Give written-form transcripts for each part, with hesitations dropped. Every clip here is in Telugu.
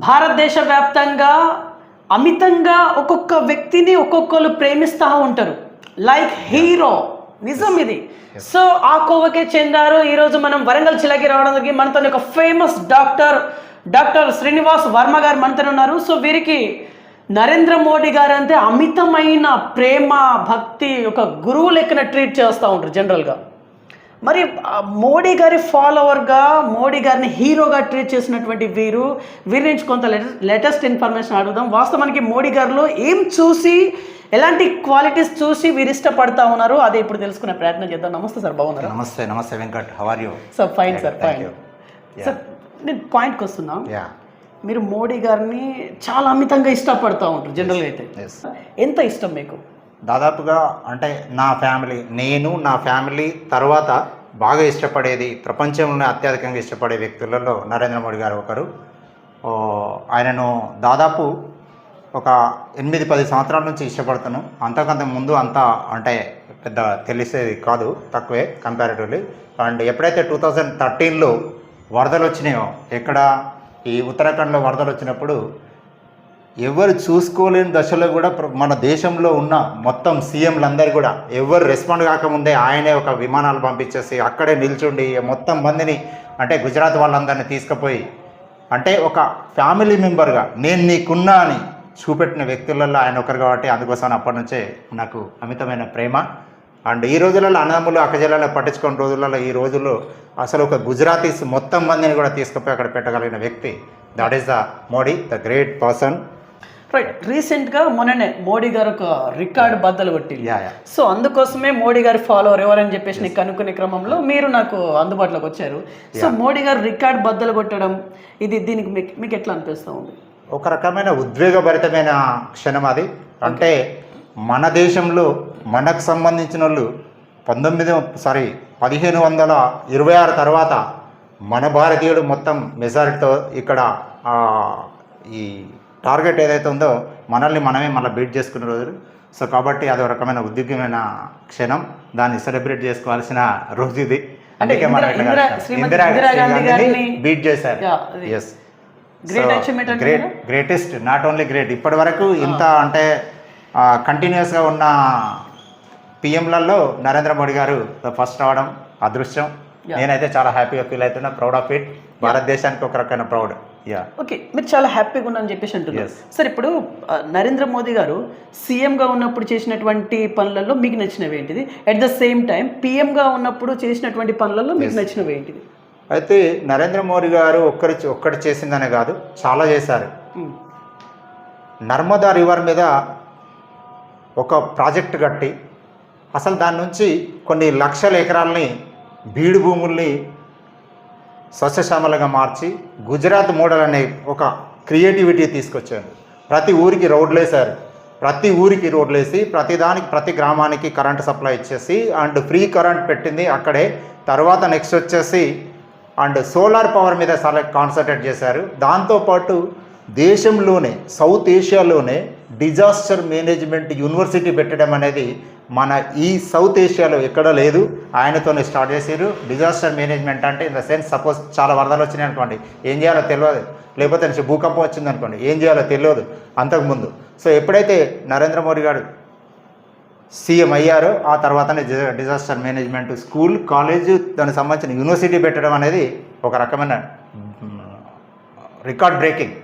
భారతదేశ వ్యాప్తంగా అమితంగా ఒక్కొక్క వ్యక్తిని ఒక్కొక్కరు ప్రేమిస్తూ ఉంటారు. లైక్ హీరో, నిజం ఇది. సో ఆ కోవకే చెందారు. ఈరోజు మనం వరంగల్ చిలకి రావడం జరిగింది. మనతో ఒక ఫేమస్ డాక్టర్ శ్రీనివాస్ వర్మ గారు మనతో ఉన్నారు. సో వీరికి నరేంద్ర మోడీ గారు అంటే అమితమైన ప్రేమ, భక్తి, ఒక గురువు లెక్కన ట్రీట్ చేస్తూ ఉంటారు జనరల్గా. మరి మోడీ గారి ఫాలోవర్గా, మోడీ గారిని హీరోగా ట్రీట్ చేసినటువంటి వీరి నుంచి కొంత లేటెస్ట్ ఇన్ఫర్మేషన్ అడుగుదాం. వాస్తవానికి మోడీ గారిలో ఏం చూసి, ఎలాంటి క్వాలిటీస్ చూసి వీరు ఇష్టపడతా ఉన్నారు, అదే ఇప్పుడు తెలుసుకునే ప్రయత్నం చేద్దాం. నమస్తే సార్, బాగున్నారు? నమస్తే Venkat, how are you? Sir fine sir, fine. Sir నేను పాయింట్కి వస్తున్నా. మీరు మోడీ గారిని చాలా అమితంగా ఇష్టపడతా ఉంటారు జనరల్గా. అయితే ఎంత ఇష్టం మీకు? దాదాపుగా అంటే నా ఫ్యామిలీ తర్వాత బాగా ఇష్టపడేది, ప్రపంచంలోనే అత్యధికంగా ఇష్టపడే వ్యక్తులలో నరేంద్ర మోడీ గారు ఒకరు. ఆయనను దాదాపు ఒక 8-10 సంవత్సరాల నుంచి ఇష్టపడుతున్నాను. అంతకంత ముందు అంతా అంటే పెద్ద తెలిసేది కాదు, తక్కువే కంపారిటివ్లీ. అండ్ ఎప్పుడైతే 2013లో వరదలు వచ్చినాయో, ఎక్కడ ఈ ఉత్తరాఖండ్లో వరదలు వచ్చినప్పుడు ఎవరు చూసుకోలేని దశలో కూడా మన దేశంలో ఉన్న మొత్తం సీఎంలందరూ కూడా ఎవరు రెస్పాండ్ కాకముందే ఆయనే ఒక విమానాలు పంపించేసి అక్కడే నిల్చుండి మొత్తం మందిని, అంటే గుజరాత్ వాళ్ళందరినీ తీసుకుపోయి, అంటే ఒక ఫ్యామిలీ మెంబర్గా నేను నీకున్నా అని చూపెట్టిన వ్యక్తులలో ఆయన ఒకరు. కాబట్టి అందుకోసం అప్పటి నుంచే నాకు అమితమైన ప్రేమ. అండ్ ఈ రోజులలో అన్నదమ్ములు అక్కజల్లలో పట్టించుకున్న రోజులలో, ఈ రోజుల్లో అసలు ఒక గుజరాతీస్ మొత్తం మందిని కూడా తీసుకుపోయి అక్కడ పెట్టగలిగిన వ్యక్తి, that is the Modi, the great person. Right. రీసెంట్గా మొన్ననే మోడీ గారు ఒక రికార్డు బద్దలు కొట్టి, సో అందుకోసమే మోడీ గారి ఫాలోవర్ ఎవరని చెప్పేసి నీకు కనుక్కునే క్రమంలో మీరు నాకు అందుబాటులోకి వచ్చారు. సో మోడీ గారు రికార్డు బద్దలు కొట్టడం, దీనికి మీకు ఎట్లా అనిపిస్తూ ఉంది? ఒక రకమైన ఉద్వేగభరితమైన క్షణం అది. అంటే మన దేశంలో మనకు సంబంధించిన వాళ్ళు 1526 తర్వాత మన భారతీయుడు మొత్తం మెజారిటీతో ఇక్కడ ఈ టార్గెట్ ఏదైతే ఉందో మనల్ని మళ్ళీ బీట్ చేసుకునే రోజులు. సో కాబట్టి అది ఒక రకమైన ఉద్యోగమైన క్షణం, దాన్ని సెలబ్రేట్ చేసుకోవాల్సిన రోజు ఇది. అందుకే మనం ఇందిరా గాంధీని బీట్ చేశారు. Yes, greatest, not only great, ఇప్పటి వరకు ఇంత అంటే కంటిన్యూస్గా ఉన్న పిఎంలలో నరేంద్ర మోడీ గారు ఫస్ట్ రావడం అదృష్టం. నేనైతే చాలా హ్యాపీగా ఫీల్ అవుతున్నా, ప్రౌడ్ ఆఫ్ ఇట్. భారతదేశానికి ఒక రకమైన ప్రౌడ్. ఓకే, మీరు చాలా హ్యాపీగా ఉన్నారని చెప్పేసి అంటున్నారు. సార్ ఇప్పుడు నరేంద్ర మోదీ గారు సీఎంగా ఉన్నప్పుడు చేసినటువంటి పనులలో మీకు నచ్చినవి ఏంటిది? అట్ ద సేమ్ టైం పిఎంగా ఉన్నప్పుడు చేసినటువంటి పనులలో మీకు నచ్చినవి ఏంటిది? అయితే నరేంద్ర మోదీ గారు ఒక్కటి చేసిందనే కాదు, చాలా చేశారు. నర్మదా రివర్ మీద ఒక ప్రాజెక్ట్ కట్టి అసలు దాని నుంచి కొన్ని లక్షల ఎకరాలని, బీడు భూముల్ని సస్యశ్యామలంగా మార్చి గుజరాత్ మోడల్ అనే ఒక క్రియేటివిటీ తీసుకొచ్చారు. ప్రతి ఊరికి రోడ్లు వేసి ప్రతి గ్రామానికి కరెంటు సప్లై ఇచ్చేసి అండ్ ఫ్రీ కరెంట్ పెట్టింది అక్కడే. తర్వాత నెక్స్ట్ వచ్చేసి అండ్ సోలార్ పవర్ మీద చాలా కాన్సన్ట్రేట్ చేశారు. దాంతోపాటు దేశంలోనే, సౌత్ ఏషియాలోనే డిజాస్టర్ మేనేజ్మెంట్ యూనివర్సిటీ పెట్టడం అనేది మన ఈ సౌత్ ఏషియాలో ఎక్కడ లేదు. ఆయనతోనే స్టార్ట్ చేశారు. డిజాస్టర్ మేనేజ్మెంట్ అంటే ఇన్ ద సెన్స్, సపోజ్ చాలా వరదలు వచ్చినాయి అనుకోండి, ఏం చేయాలో తెలియదు, లేకపోతే భూకంపం వచ్చింది అనుకోండి, ఏం చేయాలో తెలియదు అంతకుముందు. సో ఎప్పుడైతే నరేంద్ర మోడీ గారు సీఎం అయ్యారో ఆ తర్వాతనే డిజాస్టర్ మేనేజ్మెంట్ స్కూల్, కాలేజ్, దానికి సంబంధించిన యూనివర్సిటీ పెట్టడం అనేది ఒక రకమైన రికార్డ్ బ్రేకింగ్.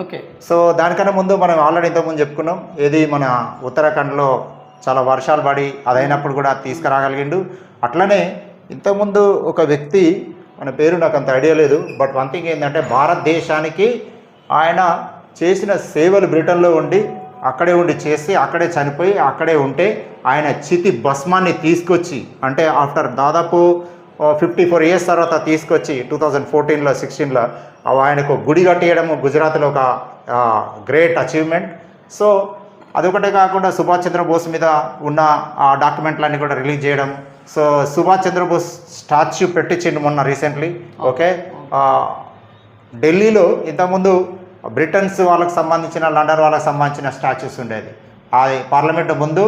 ఓకే. సో దానికన్నా ముందు మనం ఆల్రెడీ ఇంతకుముందు చెప్పుకున్నాం, ఏది మన ఉత్తరాఖండ్లో చాలా వర్షాలు పడి అదైనప్పుడు కూడా తీసుకురాగలిగిండు. అట్లనే ఇంతకుముందు ఒక వ్యక్తి, మన పేరు నాకు అంత ఐడియా లేదు, బట్ వన్ థింగ్ ఏంటంటే భారతదేశానికి ఆయన చేసిన సేవలు బ్రిటన్లో ఉండి అక్కడే చనిపోయి అక్కడే ఉంటే ఆయన చితి భస్మాన్ని తీసుకొచ్చి, అంటే ఆఫ్టర్ దాదాపు 54 years తర్వాత తీసుకొచ్చి 2014లో 16లో ఆయనకు గుడి కట్టేయడము గుజరాత్లో ఒక గ్రేట్ అచీవ్మెంట్. సో అదొకటే కాకుండా సుభాష్ చంద్రబోస్ మీద ఉన్న ఆ డాక్యుమెంట్లన్నీ కూడా రిలీజ్ చేయడం. సో సుభాష్ చంద్రబోస్ స్టాచ్యూ పెట్టించిండు మొన్న రీసెంట్లీ. ఓకే, ఢిల్లీలో ఇంతకుముందు బ్రిటన్స్ వాళ్ళకి సంబంధించిన, లండన్ వాళ్ళకి సంబంధించిన స్టాచ్యూస్ ఉండేది. అది పార్లమెంట్ ముందు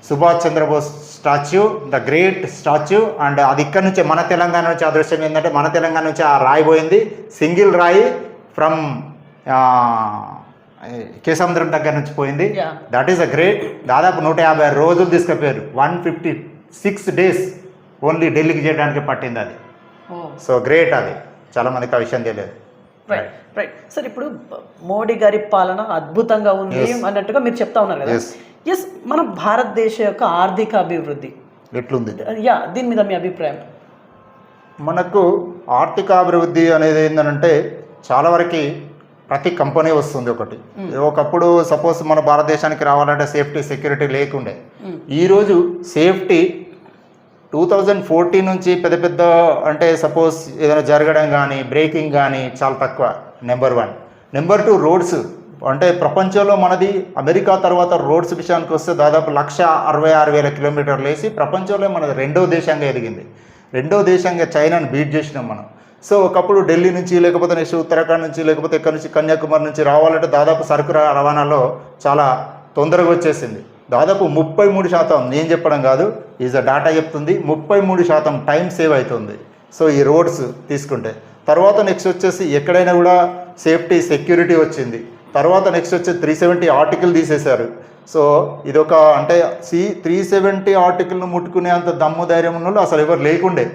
Subhash Chandrabose statue, the great statue. And అది ఇక్కడ నుంచే మన తెలంగాణ నుంచి అదృశ్యం ఏంటంటే మన తెలంగాణ నుంచి ఆ రాయి పోయింది, సింగిల్ రాయి ఫ్రమ్ కేసముద్రం దగ్గర నుంచి పోయింది. Yeah. That is a great. దాదాపు 150 రోజులు తీసుకుపోయారు. 156 days ఓన్లీ ఢిల్లీకి చేయడానికి పట్టింది అది. సో గ్రేట్ అది. చాలా మందికి ఆ విషయం తెలియదు. రైట్ రైట్ సార్, ఇప్పుడు మోడీ గారి పాలన అద్భుతంగా ఉంది అన్నట్టుగా మీరు చెప్తా ఉన్నారు కదా. ఎస్, మన భారతదేశ యొక్క ఆర్థిక అభివృద్ధి ఎట్లుంది? దీని మీద మీ అభిప్రాయం? మనకు ఆర్థిక అభివృద్ధి అనేది ఏంటంటే చాలా వరకు ప్రతి కంపెనీ వస్తుంది ఒకటి. ఒకప్పుడు సపోజ్ మన భారతదేశానికి రావాలంటే సేఫ్టీ సెక్యూరిటీ లేకుండే. ఈరోజు సేఫ్టీ 2014 నుంచి పెద్ద పెద్ద అంటే సపోజ్ ఏదైనా జరగడం కానీ బ్రేకింగ్ కానీ చాలా తక్కువ. నెంబర్ 1. Number 2 roads. అంటే ప్రపంచంలో మనది అమెరికా తర్వాత రోడ్స్ విషయానికి వస్తే దాదాపు 166,000 కిలోమీటర్లు వేసి ప్రపంచంలో మనది 2వ దేశంగా ఎదిగింది. 2వ దేశంగా చైనాని బీట్ చేసినాం మనం. సో ఒకప్పుడు ఢిల్లీ నుంచి లేకపోతే నెక్స్ట్ ఉత్తరాఖండ్ నుంచి లేకపోతే ఇక్కడ నుంచి కన్యాకుమారి నుంచి రావాలంటే దాదాపు సరుకు రవాణాలో చాలా తొందరగా వచ్చేసింది. దాదాపు 33%, నేను చెప్పడం కాదు, ఈజ్ అ డాటా చెప్తుంది, 33% టైం సేవ్ అవుతుంది. సో ఈ రోడ్స్ తీసుకుంటే తర్వాత నెక్స్ట్ వచ్చేసి ఎక్కడైనా కూడా సేఫ్టీ సెక్యూరిటీ వచ్చింది. తర్వాత నెక్స్ట్ వచ్చి 370 ఆర్టికల్ తీసేశారు. సో ఇదొక అంటే 370 ఆర్టికల్ను ముట్టుకునే అంత దమ్ము ధైర్యం ఉన్న అసలు ఎవరు లేకుండే,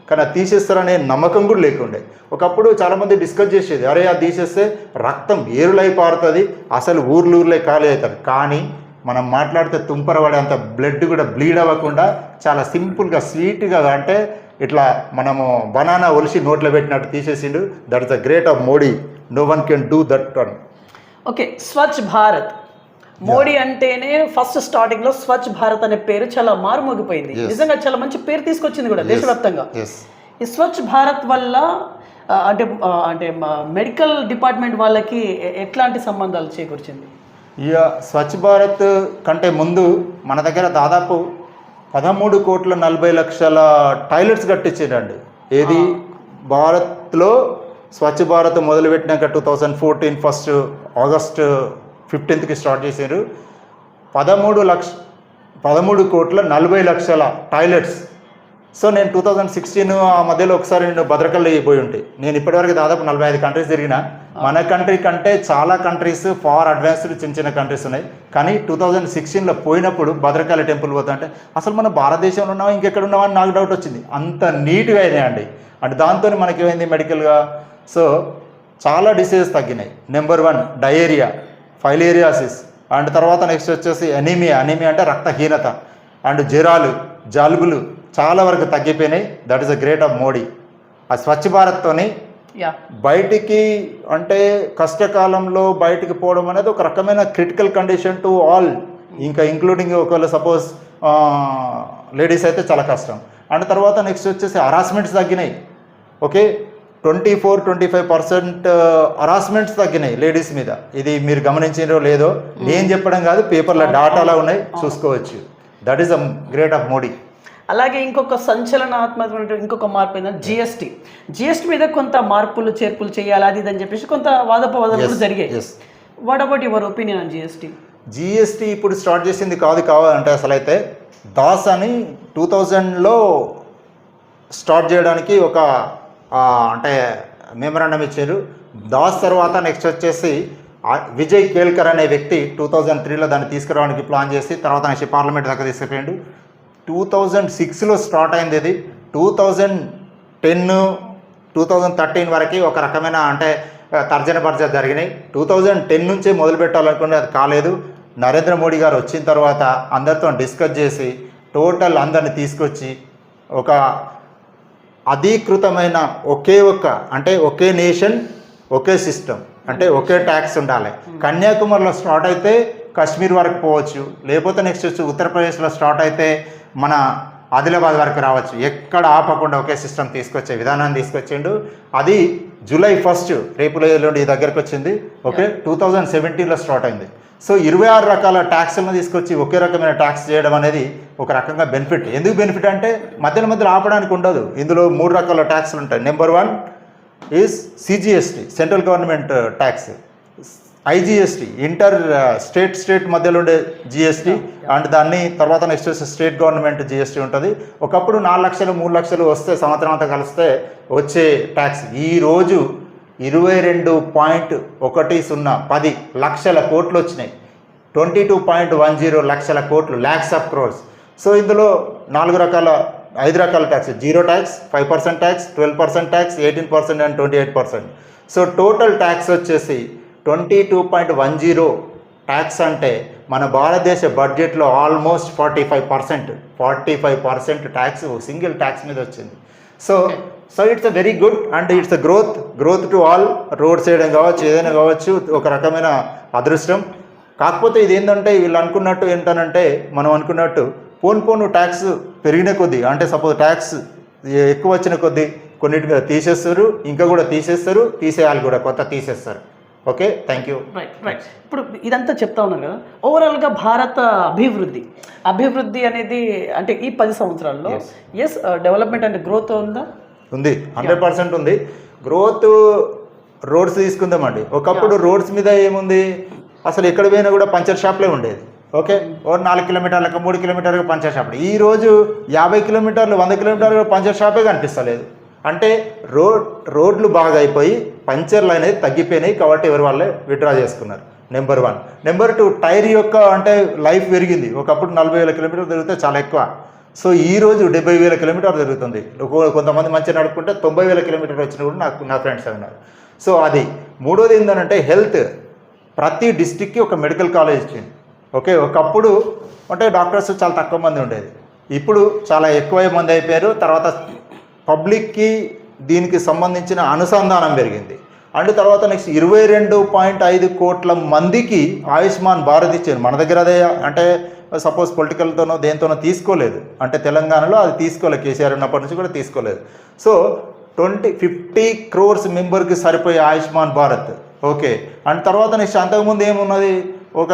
కానీ అది తీసేస్తారనే నమ్మకం కూడా లేకుండే. ఒకప్పుడు చాలామంది డిస్కస్ చేసేది, అరే అది తీసేస్తే రక్తం ఏరులై పారుతుంది, అసలు ఊర్లే ఖాళీ అవుతారు. కానీ మనం మాట్లాడితే తుంపరపడే అంత బ్లడ్ కూడా బ్లీడ్ అవ్వకుండా చాలా సింపుల్గా స్వీట్గా అంటే ఇట్లా మనము బనానా ఒలిసి నోట్లో పెట్టినట్టు తీసేసిండు. That is the great of Modi. No one can do that one. Okay, Swachh Bharat. Modi అంటేనే ఫస్ట్ స్టార్టింగ్ లో స్వచ్ఛ భారత్ అనే పేరు చాలా మారుమోగిపోయింది. నిజంగా చాలా మంచి పేరు తీసుకొచ్చింది కూడా దేశవ్యాప్తంగా. ఈ స్వచ్ఛ భారత్ వల్ల అంటే అంటే మెడికల్ డిపార్ట్మెంట్ వాళ్ళకి ఎట్లాంటి సంబంధాలు చేకూర్చింది? ఇక స్వచ్ఛ భారత్ కంటే ముందు మన దగ్గర దాదాపు 13,40,00,000 టాయిలెట్స్ కట్టించారండి. ఏది భారత్లో Swachh Bharat మొదలుపెట్టినాక 2014 first August 15కి start చేశారు. 13,40,00,000 టాయిలెట్స్. సో నేను 2016 ఆ మధ్యలో ఒకసారి నేను భద్రకల్లి పోయి ఉంటే, నేను ఇప్పటివరకు దాదాపు 45 కంట్రీస్ తిరిగిన. మన కంట్రీ కంటే చాలా కంట్రీస్ ఫార్ అడ్వాన్స్డ్ చిన్న చిన్న కంట్రీస్ ఉన్నాయి. కానీ 2016లో పోయినప్పుడు భద్రకాళి టెంపుల్ పోతా అంటే అసలు మన భారతదేశంలో ఉన్నామా ఇంకెక్కడ ఉన్నామా అని నాకు డౌట్ వచ్చింది. అంత నీట్గా అయినాయండి. అంటే దాంతో మనకి ఏమైంది మెడికల్గా, సో చాలా డిసీజెస్ తగ్గినాయి. నెంబర్ 1 డయేరియా, ఫైలేరియాసిస్, అండ్ తర్వాత నెక్స్ట్ వచ్చేసి అనీమియా అంటే రక్తహీనత, అండ్ జ్వరాలు, జలుబులు చాలా వరకు తగ్గిపోయినాయి. That is the great of Modi. ఆ స్వచ్ఛ భారత్తోని బయటికి అంటే కష్టకాలంలో బయటికి పోవడం అనేది ఒక రకమైన క్రిటికల్ కండిషన్ టు ఆల్, ఇంకా ఇంక్లూడింగ్ ఒకవేళ సపోజ్ లేడీస్ అయితే చాలా కష్టం. అండ్ తర్వాత నెక్స్ట్ వచ్చేసి హరాస్మెంట్స్ తగ్గినాయి. ఓకే, 24-25% హరాస్మెంట్స్ తగ్గినాయి లేడీస్ మీద. ఇది మీరు గమనించారో లేదో, నేను చెప్పడం కాదు, పేపర్లో డాటాలా ఉన్నాయి, చూసుకోవచ్చు. That is the great of Modi. అలాగే ఇంకొక సంచలనాత్మకమైన ఇంకొక మార్పు ఏంటంటే జిఎస్టీ మీద కొంత మార్పులు చేర్పులు చేయాలి అది ఇది అని చెప్పేసి కొంత వాదోపవాదాలు జరిగాయి. What about your opinion on GST ఇప్పుడు స్టార్ట్ చేసింది కావాలంటే అసలు అయితే దాస్ అని 2000లో స్టార్ట్ చేయడానికి ఒక అంటే మెమరాండం ఇచ్చారు. దాస్ తర్వాత నెక్స్ట్ వచ్చేసి విజయ్ కేల్కర్ అనే వ్యక్తి 2003లో దాన్ని తీసుకురావడానికి ప్లాన్ చేసి తర్వాత నెక్స్ట్ పార్లమెంట్ దాకా తీసుకుపోయాడు. 2006లో స్టార్ట్ అయింది ఇది. 2010-2013 వరకు ఒక రకమైన అంటే తర్జన భర్జన జరిగినాయి. 2010 నుంచే మొదలు పెట్టాలనుకుంటే అది కాలేదు. నరేంద్ర మోడీ గారు వచ్చిన తర్వాత అందరితో డిస్కస్ చేసి టోటల్ అందరిని తీసుకొచ్చి ఒక అధీకృతమైన ఒకే నేషన్ ఒకే సిస్టమ్, అంటే ఒకే ట్యాక్స్ ఉండాలి. కన్యాకుమారిలో స్టార్ట్ అయితే కాశ్మీర్ వరకు పోవచ్చు, లేకపోతే నెక్స్ట్ వచ్చి ఉత్తరప్రదేశ్లో స్టార్ట్ అయితే మన ఆదిలాబాద్ వరకు రావచ్చు. ఎక్కడ ఆపకుండా ఒకే సిస్టమ్ తీసుకొచ్చే విధానాన్ని తీసుకొచ్చిండు. అది జూలై 1 రేపు ఎల్లుండి దగ్గరకు వచ్చింది. ఓకే, 2017లో స్టార్ట్ అయింది. సో 26 రకాల ట్యాక్స్లను తీసుకొచ్చి ఒకే రకమైన ట్యాక్స్ చేయడం అనేది ఒక రకంగా బెనిఫిట్. ఎందుకు బెనిఫిట్ అంటే మధ్యలో ఆపడానికి ఉండదు. ఇందులో 3 రకాల ట్యాక్స్లు ఉంటాయి. Number 1 is CGST, central government tax. IGST, inter state మధ్యలో ఉండే జిఎస్టీ, అండ్ దాన్ని తర్వాత నెక్స్ట్ వచ్చి స్టేట్ గవర్నమెంట్ జిఎస్టీ ఉంటుంది. ఒకప్పుడు 4 లక్షలు 3 లక్షలు వస్తే సంవత్సరం అంతా కలిస్తే వచ్చే ట్యాక్స్ ఈరోజు 22.10 లక్షల కోట్లు వచ్చినాయి. 22.10 లక్షల కోట్లు, ల్యాక్స్ ఆఫ్ క్రోర్స్. సో ఇందులో 5 రకాల tax: 0 tax, 5% tax, 12% tax, 18% and 28%. So total tax వచ్చేసి 22.10 ట్యాక్స్ అంటే మన భారతదేశ బడ్జెట్లో ఆల్మోస్ట్ 45% ట్యాక్స్ సింగిల్ ట్యాక్స్ మీద వచ్చింది. So it's a very good and it's a growth to all. Roads వేయడం కావచ్చు, ఏదైనా కావచ్చు, ఒక రకమైన అదృష్టం. కాకపోతే ఇది ఏంటంటే వీళ్ళు అనుకున్నట్టు ఏంటనంటే, మనం అనుకున్నట్టు పోను ట్యాక్స్ పెరిగిన కొద్దీ, అంటే సపోజ్ ట్యాక్స్ ఎక్కువ వచ్చిన కొద్దీ కొన్నిటి మీద తీసేస్తారు, ఇంకా కూడా తీసేస్తారు, తీసేయాలి కూడా, కొత్త తీసేస్తారు. Okay, thank you. రైట్. ఇప్పుడు ఇదంతా చెప్తా ఉన్నారు కదా, ఓవరాల్గా భారత అభివృద్ధి అనేది అంటే ఈ 10 సంవత్సరాల్లో డెవలప్మెంట్ అంటే గ్రోత్ ఉందా? ఉంది, 100% ఉంది గ్రోత్. రోడ్స్ తీసుకుందామండి. ఒకప్పుడు రోడ్స్ మీద ఏముంది, అసలు ఎక్కడ పోయినా కూడా పంచర్ షాప్లే ఉండేది. ఓకే, 4 కిలోమీటర్లకు 3 కిలోమీటర్లకు పంచర్ షాప్. ఈరోజు 50 కిలోమీటర్లు 100 కిలోమీటర్లు పంచర్ షాపే కనిపిస్తలేదు. అంటే రోడ్లు బాగా అయిపోయి పంచర్లు అనేది తగ్గిపోయినాయి, కాబట్టి ఎవరి వాళ్ళే విత్డ్రా చేసుకున్నారు. నెంబర్ 1. నెంబర్ 2, టైర్ యొక్క అంటే లైఫ్ పెరిగింది. ఒకప్పుడు 40,000 కిలోమీటర్లు తిరిగితే చాలా ఎక్కువ. సో ఈరోజు 70,000 కిలోమీటర్లు తిరుగుతుంది. కొంతమంది మంచిగా నడుపుకుంటే 90,000 కిలోమీటర్లు వచ్చినా కూడా నా ఫ్రెండ్స్ ఉన్నారు. సో అది. మూడోది ఏంటంటే హెల్త్. ప్రతి డిస్టిక్కి ఒక మెడికల్ కాలేజ్ ఇచ్చింది. ఓకే, ఒకప్పుడు అంటే డాక్టర్స్ చాలా తక్కువ మంది ఉండేది, ఇప్పుడు చాలా ఎక్కువ మంది అయిపోయారు. తర్వాత పబ్లిక్కి దీనికి సంబంధించిన అనుసంధానం పెరిగింది. అండ్ తర్వాత నెక్స్ట్ 22.5 కోట్ల మందికి ఆయుష్మాన్ భారత్ ఇచ్చారు. మన దగ్గర అదే అంటే సపోజ్ పొలిటికల్తోనో దేంతోనో తీసుకోలేదు, అంటే తెలంగాణలో అది తీసుకోలేదు, కేసీఆర్ ఉన్నప్పటి నుంచి కూడా తీసుకోలేదు. సో 50 crores మెంబర్కి సరిపోయే ఆయుష్మాన్ భారత్. ఓకే, అండ్ తర్వాత నెక్స్ట్ అంతకుముందు ఏమున్నది, ఒక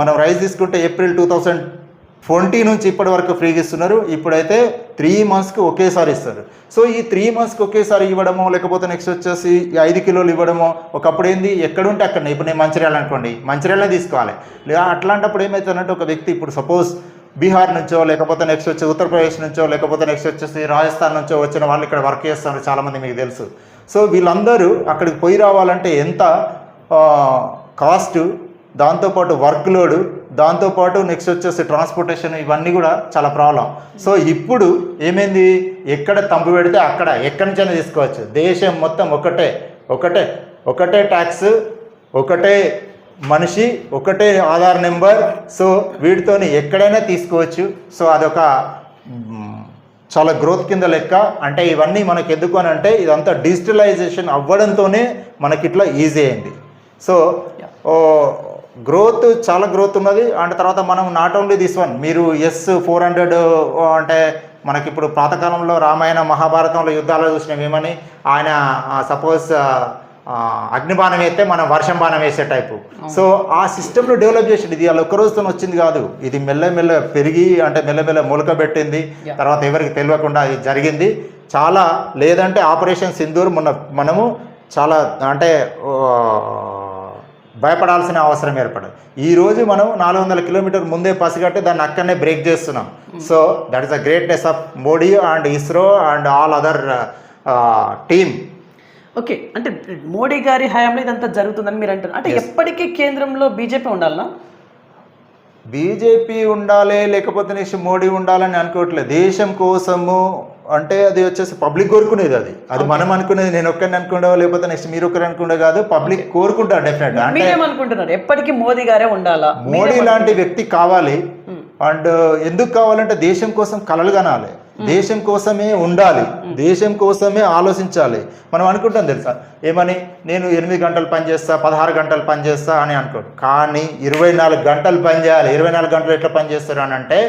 మనం రైస్ తీసుకుంటే ఏప్రిల్ 2020 నుంచి ఇప్పటి వరకు ఫ్రీగా ఇస్తున్నారు. ఇప్పుడైతే 3 monthsకి ఒకేసారి ఇస్తారు. సో ఈ 3 monthsకి ఒకేసారి ఇవ్వడమో, లేకపోతే నెక్స్ట్ వచ్చేసి 5 కిలోలు ఇవ్వడమో. ఒకప్పుడు ఏంది, ఎక్కడుంటే అక్కడ. ఇప్పుడు నేను మంచిర్యాల అనుకోండి, మంచిర్యాలనే తీసుకోవాలి. లేదా అట్లాంటప్పుడు ఏమవుతుందంటే, ఒక వ్యక్తి ఇప్పుడు సపోజ్ బీహార్ నుంచో, లేకపోతే నెక్స్ట్ వచ్చి ఉత్తరప్రదేశ్ నుంచో, లేకపోతే నెక్స్ట్ వచ్చేసి రాజస్థాన్ నుంచో వచ్చిన వాళ్ళు ఇక్కడ వర్క్ చేస్తున్నారు చాలామంది, మీకు తెలుసు. సో వీళ్ళందరూ అక్కడికి పోయి రావాలంటే ఎంత కాస్ట్, దాంతోపాటు వర్క్ లోడు, దాంతోపాటు నెక్స్ట్ వచ్చేసి ట్రాన్స్పోర్టేషన్, ఇవన్నీ కూడా చాలా ప్రాబ్లం. సో ఇప్పుడు ఏమైంది, ఎక్కడ తంపు పెడితే అక్కడ ఎక్కడి నుంచైనా తీసుకోవచ్చు. దేశం మొత్తం ఒకటే ట్యాక్స్, ఒకటే మనిషి, ఒకటే ఆధార్ నెంబర్. సో వీటితోని ఎక్కడైనా తీసుకోవచ్చు. సో అదొక చాలా గ్రోత్ కింద లెక్క. అంటే ఇవన్నీ మనకు ఎందుకు అని అంటే, ఇదంతా డిజిటలైజేషన్ అవ్వడంతోనే మనకి ఇట్లా ఈజీ అయింది. సో చాలా గ్రోత్ ఉన్నది. అండ్ తర్వాత మనం నాట్ ఓన్లీ దిస్ వన్, మీరు S-400 అంటే మనకిప్పుడు పాతకాలంలో రామాయణ మహాభారతంలో యుద్ధాలు చూసినాం. ఏమని, ఆయన సపోజ్ అగ్నిబాణం వేస్తే మనం వర్షం బాణం వేసే టైపు. సో ఆ సిస్టమ్లో డెవలప్ చేసింది. ఇది అలా ఒక్కరోజుతో వచ్చింది కాదు, ఇది మెల్లమెల్ల పెరిగి అంటే మెల్లమెల్ల మొలక పెట్టింది. తర్వాత ఎవరికి తెలియకుండా ఇది జరిగింది చాలా. లేదంటే ఆపరేషన్ సింధూర్ మనము చాలా అంటే భయపడాల్సిన అవసరం ఏర్పడదు. ఈరోజు మనం 400 కిలోమీటర్ ముందే పసిగట్టి దాన్ని అక్కడనే బ్రేక్ చేస్తున్నాం. So that is the greatness of Modi and ISRO and all other team. Okay, అంటే మోడీ గారి హయాంలో ఇదంతా జరుగుతుందని మీరు అంటారు. అంటే ఎప్పటికీ కేంద్రంలో బీజేపీ ఉండాలనా? బీజేపీ ఉండాలి, లేకపోతే నెక్స్ట్ మోడీ ఉండాలని అనుకోవట్లేదు. దేశం కోసము అంటే అది వచ్చేసి పబ్లిక్ కోరుకునేది. అది మనం అనుకునేది, నేను ఒక్కరిని అనుకుంటా, లేకపోతే నెక్స్ట్ మీరు ఒకరు అనుకుంటా కాదు, పబ్లిక్ కోరుకుంటారు డెఫినెట్. అంటే ఏమనుకుంటున్నారు, ఎప్పటికీ మోదీ గారే ఉండాలా? మోడీ లాంటి వ్యక్తి కావాలి. అండ్ ఎందుకు కావాలంటే దేశం కోసం కలలు కనాలి, దేశం కోసమే ఉండాలి, దేశం కోసమే ఆలోచించాలి. మనం అనుకుంటాం తెలుసా, ఏమని, నేను 8 గంటలు పనిచేస్తా, 16 గంటలు పనిచేస్తా అని అనుకోండి. కానీ 24 గంటలు పనిచేయాలి. 24 గంటలు ఎట్లా పనిచేస్తారు అని అంటే,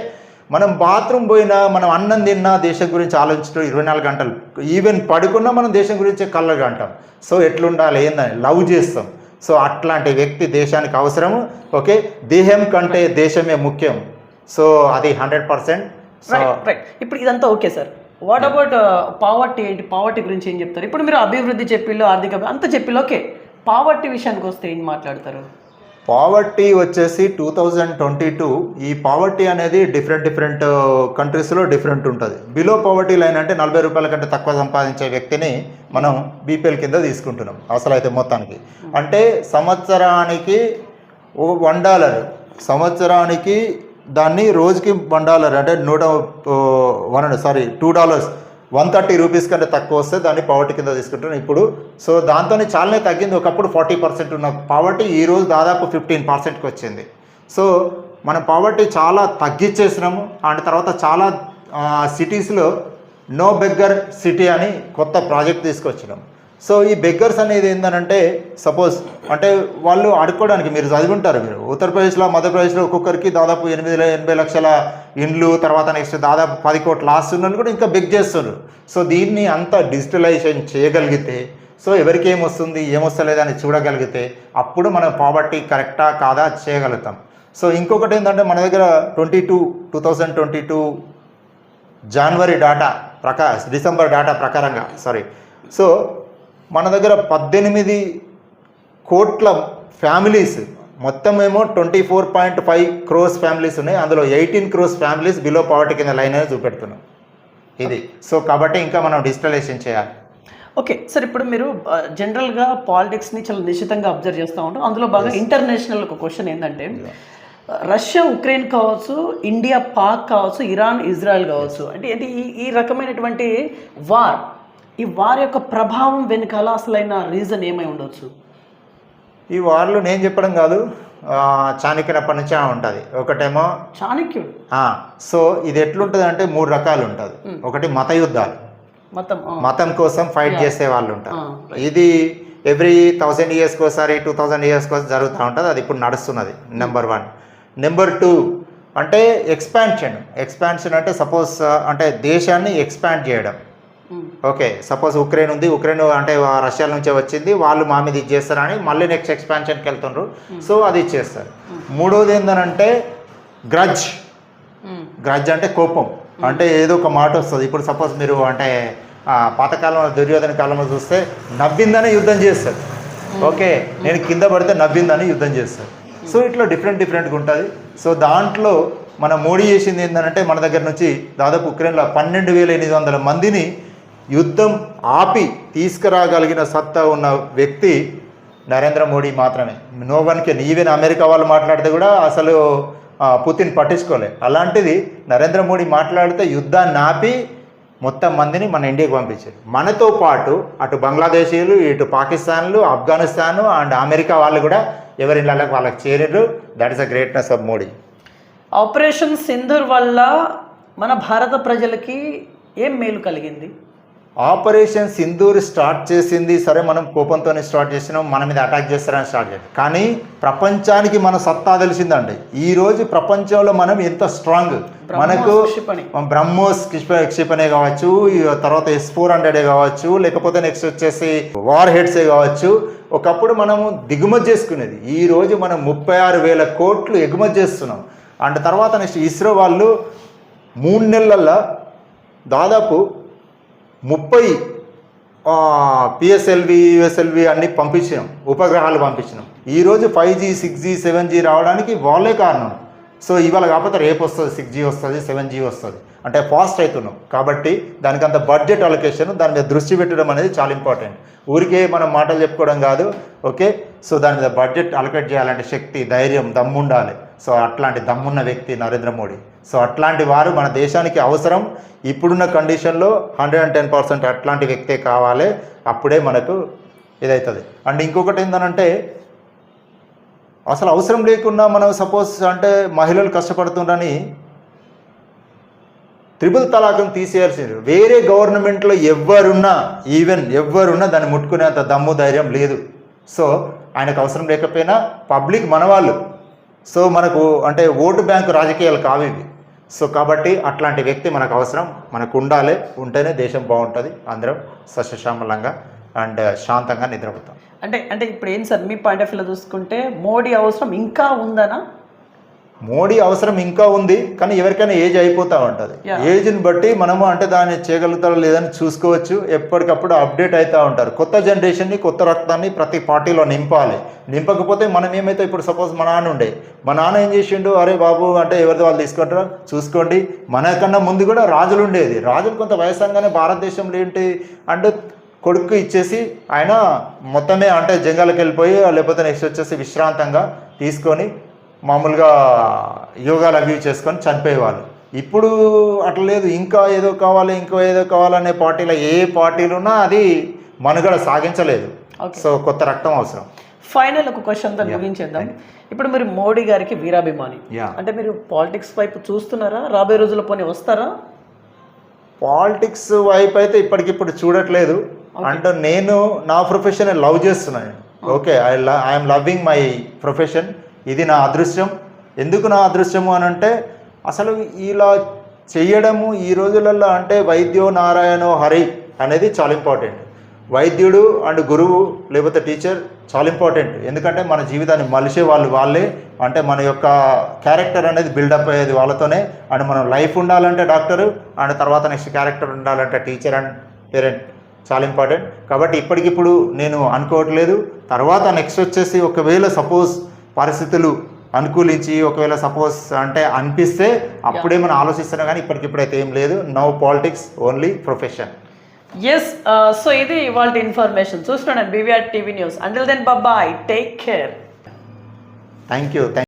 మనం బాత్రూమ్ పోయినా, మనం అన్నం తిన్నా దేశం గురించి ఆలోచించడం 24 గంటలు. ఈవెన్ పడుకున్నా మనం దేశం గురించే కళ్ళగా అంటాం. సో ఎట్లుండాలి ఏందని లవ్ చేస్తాం. సో అట్లాంటి వ్యక్తి దేశానికి అవసరము. ఓకే, దేహం కంటే దేశమే ముఖ్యం. సో అది 100%. రైట్. ఇప్పుడు ఇదంతా okay sir, what about poverty ఏంటి? పావర్టీ గురించి ఏం చెప్తారు? ఇప్పుడు మీరు అభివృద్ధి చెప్పిల్లో, ఆర్థిక అంతా చెప్పిల్లో, ఓకే, పావర్టీ విషయానికి వస్తే ఏం మాట్లాడతారు? పావర్టీ వచ్చేసి 2022 ఈ పావర్టీ అనేది డిఫరెంట్ కంట్రీస్లో డిఫరెంట్ ఉంటుంది. బిలో పావర్టీ లైన్ అంటే 40 రూపాయల కంటే తక్కువ సంపాదించే వ్యక్తిని మనం బీపీఎల్ కింద తీసుకుంటున్నాం అసలు అయితే మొత్తానికి. అంటే సంవత్సరానికి $1, సంవత్సరానికి దాన్ని రోజుకి $1 అంటే $2 130 రూపీస్ కంటే తక్కువ వస్తే దాన్ని పావర్టీ కింద తీసుకుంటున్నాం ఇప్పుడు. సో దాంతో చాలానే తగ్గింది. ఒకప్పుడు 40% ఉన్న పావర్టీ ఈరోజు దాదాపు 15%కి వచ్చింది. సో మనం పావర్టీ చాలా తగ్గించేసినాము. అండ్ తర్వాత చాలా సిటీస్లో నో బెగ్గర్ సిటీ అని కొత్త ప్రాజెక్ట్ తీసుకొచ్చినాము. సో ఈ బెగ్గర్స్ అనేది ఏంటంటే సపోజ్ అంటే వాళ్ళు ఆడుకోవడానికి మీరు చదివి ఉంటారు, మీరు ఉత్తరప్రదేశ్లో మధ్యప్రదేశ్లో ఒక్కొక్కరికి దాదాపు 80 లక్షల ఇండ్లు, తర్వాత నెక్స్ట్ దాదాపు 10 కోట్ల ఆస్తి ఉన్నది కూడా ఇంకా బెగ్ చేస్తున్నారు. సో దీన్ని అంతా డిజిటలైజేషన్ చేయగలిగితే, సో ఎవరికి ఏమొస్తుంది ఏమొస్తలేదని చూడగలిగితే అప్పుడు మనం పావర్టీ కరెక్టా కాదా చేయగలుగుతాం. సో ఇంకొకటి ఏంటంటే మన దగ్గర 2022 జనవరి డాటా డిసెంబర్ డాటా ప్రకారంగా సో మన దగ్గర 18 కోట్ల ఫ్యామిలీస్, మొత్తం ఏమో 24.5 crores ఫ్యామిలీస్ ఉన్నాయి. అందులో 18 crores ఫ్యామిలీస్ బిలో పావర్టీ కింద లైన్ అనేది చూపెడుతున్నాం ఇది. సో కాబట్టి ఇంకా మనం డిజిటలైజేషన్ చేయాలి. ఓకే సార్, ఇప్పుడు మీరు జనరల్గా పాలిటిక్స్ని చాలా నిశ్చితంగా అబ్జర్వ్ చేస్తూ ఉంటాం. అందులో బాగా ఇంటర్నేషనల్ ఒక క్వశ్చన్ ఏంటంటే రష్యా ఉక్రెయిన్ కావచ్చు, ఇండియా పాక్ కావచ్చు, ఇరాన్ ఇజ్రాయెల్ కావచ్చు, అంటే ఈ రకమైనటువంటి ఈ వార్ యొక్క ప్రభావం వెనుకాల అసలైన రీజన్ ఏమై ఉండొచ్చు? ఈ వార్లు నేను చెప్పడం కాదు, చాణక్యునప్పటి నుంచే ఉంటుంది. ఒకటేమో చాణక్యుడు. సో ఇది ఎట్లుంటుంది అంటే 3 రకాలు ఉంటుంది. ఒకటి మత యుద్ధాలు, మతం కోసం ఫైట్ చేసే వాళ్ళు ఉంటారు. ఇది ఎవ్రీ 1000 yearsకి ఒకసారి 2000 yearsకి ఒకసారి జరుగుతూ ఉంటుంది. అది ఇప్పుడు నడుస్తున్నది. నెంబర్ 1. నెంబర్ 2 అంటే ఎక్స్పాన్షన్ అంటే సపోజ్ అంటే దేశాన్ని ఎక్స్పాండ్ చేయడం. ఓకే, సపోజ్ ఉక్రెయిన్ ఉంది, ఉక్రెయిన్ అంటే రష్యా నుంచే వచ్చింది, వాళ్ళు మా మీద ఇది చేస్తారని మళ్ళీ నెక్స్ట్ ఎక్స్పాన్షన్కి వెళ్తుండ్రు. సో అది ఇచ్చేస్తారు. మూడోది ఏంటంటే గ్రడ్జ్ అంటే కోపం. అంటే ఏదో ఒక మాట వస్తుంది. ఇప్పుడు సపోజ్ మీరు అంటే పాతకాలంలో దుర్యోధన కాలంలో చూస్తే నవ్విందని యుద్ధం చేస్తారు. ఓకే, నేను కింద పడితే నవ్విందని యుద్ధం చేస్తారు. సో ఇట్లా డిఫరెంట్గా ఉంటుంది. సో దాంట్లో మన మోడీ చేసింది ఏంటంటే మన దగ్గర నుంచి దాదాపు ఉక్రెయిన్లో 12,800 మందిని యుద్ధం ఆపి తీసుకురాగలిగిన సత్తా ఉన్న వ్యక్తి నరేంద్ర మోడీ మాత్రమే. No one can. Even America వాళ్ళు మాట్లాడితే కూడా అసలు పుతిన్ పట్టించుకోలే. అలాంటిది నరేంద్ర మోడీ మాట్లాడితే యుద్ధాన్ని ఆపి మొత్తం మందిని మన ఇండియాకి పంపించారు. మనతో పాటు అటు బంగ్లాదేశీయులు, ఇటు పాకిస్తాన్లు, ఆఫ్ఘనిస్తాను అండ్ అమెరికా వాళ్ళు కూడా ఎవరి ఇళ్ళకి వాళ్ళకి చేరారు. That is a greatness of Modi. Operation Sindoor వల్ల మన భారత ప్రజలకి ఏం మేలు కలిగింది? ఆపరేషన్ సింధూర్ స్టార్ట్ చేసింది సరే, మనం కోపంతోనే స్టార్ట్ చేసినాం, మన మీద అటాక్ చేస్తారని స్టార్ట్ చేయాలి. కానీ ప్రపంచానికి మన సత్తా తెలిసిందండి. ఈరోజు ప్రపంచంలో మనం ఎంత స్ట్రాంగ్. మనకు బ్రహ్మోస్ క్షిపణి కావచ్చు, తర్వాత S-400 కావచ్చు, లేకపోతే నెక్స్ట్ వచ్చేసి వార్ హెడ్సే కావచ్చు. ఒకప్పుడు మనము దిగుమతి చేసుకునేది, ఈరోజు మనం 36,000 కోట్లు ఎగుమతి చేస్తున్నాం. అండ్ తర్వాత నెక్స్ట్ ఇస్రో వాళ్ళు 3 నెలల్లో దాదాపు 30 PSLV USLV అన్ని పంపించినాం, ఉపగ్రహాలు పంపించినాం. ఈరోజు 5G 6G 7G రావడానికి వాళ్ళే కారణం. సో ఇవాళ కాకపోతే రేపు వస్తుంది, 6G వస్తుంది, 7G వస్తుంది. అంటే ఫాస్ట్ అవుతున్నాం. కాబట్టి దానికి అంత బడ్జెట్ అలొకేషన్, దాని మీద దృష్టి పెట్టడం అనేది చాలా ఇంపార్టెంట్. ఊరికే మనం మాటలు చెప్పుకోవడం కాదు. ఓకే, సో దాని మీద బడ్జెట్ అలొకేట్ చేయాలంటే శక్తి, ధైర్యం, దమ్ము ఉండాలి. సో అట్లాంటి దమ్మున్న వ్యక్తి నరేంద్ర మోడీ. సో అట్లాంటి వారు మన దేశానికి అవసరం. ఇప్పుడున్న కండిషన్లో 110% అట్లాంటి వ్యక్తే కావాలి. అప్పుడే మనకు ఇదవుతుంది. అండ్ ఇంకొకటి ఏంటంటే అసలు అవసరం లేకుండా మనం సపోజ్ అంటే మహిళలు కష్టపడుతుండని 3 తలాఖను తీసేయాల్సింది. వేరే గవర్నమెంట్లో ఎవరున్నా దాన్ని ముట్టుకునేంత దమ్ము ధైర్యం లేదు. సో ఆయనకు అవసరం లేకపోయినా పబ్లిక్ మనవాళ్ళు. సో మనకు అంటే ఓటు బ్యాంకు రాజకీయాలు కావు ఇవి. సో కాబట్టి అట్లాంటి వ్యక్తి మనకు అవసరం, మనకు ఉండాలి. ఉంటేనే దేశం బాగుంటుంది. అందరం సస్యశ్యామలంగా అండ్ శాంతంగా నిద్రపోతాం. అంటే ఇప్పుడు ఏం సార్ మీ పాయింట్ ఆఫ్ వ్యూలో చూసుకుంటే మోడీ అవసరం ఇంకా ఉందనా? మోడీ అవసరం ఇంకా ఉంది, కానీ ఎవరికైనా ఏజ్ అయిపోతూ ఉంటుంది. Yeah. ఏజ్ని బట్టి మనము అంటే దాన్ని చేయగలుగుతారో లేదని చూసుకోవచ్చు. ఎప్పటికప్పుడు అప్డేట్ అవుతూ ఉంటారు. కొత్త జనరేషన్ని, కొత్త రక్తాన్ని ప్రతి పార్టీలో నింపాలి. నింపకపోతే మనం ఏమైతే, ఇప్పుడు సపోజ్ మా నాన్న ఉండే, మా నాన్న ఏం చేసిండు, అరే బాబు అంటే ఎవరిది వాళ్ళు తీసుకుంటారో చూసుకోండి. మనకన్నా ముందు కూడా రాజులు ఉండేది. రాజులు కొంత వయసంగానే భారతదేశంలో ఏంటి అంటే కొడుకు ఇచ్చేసి ఆయన మొత్తమే అంటే జంగల్కి వెళ్ళిపోయి, లేకపోతే నెక్స్ట్ వచ్చేసి విశ్రాంతంగా తీసుకొని మామూలుగా యోగాలు అవి చేసుకొని చనిపోయేవాళ్ళు. ఇప్పుడు అట్లా లేదు. ఇంకా ఏదో కావాలి, ఇంకో ఏదో కావాలనే పార్టీలో ఏ పార్టీలు ఉన్నా అది మనుగడ సాగించలేదు. సో కొత్త రక్తం అవసరం. ఫైనల్ ఒక క్వశ్చన్ తో ముగించేద్దాం. ఇప్పుడు మీరు మోడీ గారికి వీరాభిమాని, Yeah. అంటే మీరు పాలిటిక్స్ వైపు చూస్తున్నారా? రాబోయే రోజుల్లో పోనీ వస్తారా? పాలిటిక్స్ వైపు అయితే ఇప్పటికిప్పుడు చూడట్లేదు. అంటే నేను నా ప్రొఫెషన్ లవ్ చేస్తున్నాను. Okay, I'm loving my profession. ఇది నా అదృష్టం. ఎందుకు నా అదృష్టము అని అంటే, అసలు ఇలా చెయ్యడము ఈ రోజులలో అంటే వైద్యో నారాయణో హరి అనేది చాలా ఇంపార్టెంట్. వైద్యుడు అండ్ గురువు లేకపోతే టీచర్ చాలా ఇంపార్టెంట్. ఎందుకంటే మన జీవితాన్ని మలిసే వాళ్ళే. అంటే మన యొక్క క్యారెక్టర్ అనేది బిల్డప్ అయ్యేది వాళ్ళతోనే. అండ్ మనం లైఫ్ ఉండాలంటే డాక్టరు, అండ్ తర్వాత నెక్స్ట్ క్యారెక్టర్ ఉండాలంటే టీచర్ అండ్ పేరెంట్ చాలా ఇంపార్టెంట్. కాబట్టి ఇప్పటికిప్పుడు నేను అనుకోవట్లేదు. తర్వాత నెక్స్ట్ వచ్చేసి ఒకవేళ సపోజ్ పరిస్థితులు అనుకూలించి ఒకవేళ సపోజ్ అంటే అనిపిస్తే అప్పుడే మనం ఆలోచిస్తున్నాం, కానీ ఇప్పటికిప్పుడైతే ఏం లేదు. No politics, only profession. Yes, so ఇది ఇవాళ ఇన్ఫర్మేషన్. చూస్తున్నాను BVR TV news. Until then bye, take care. Thank you.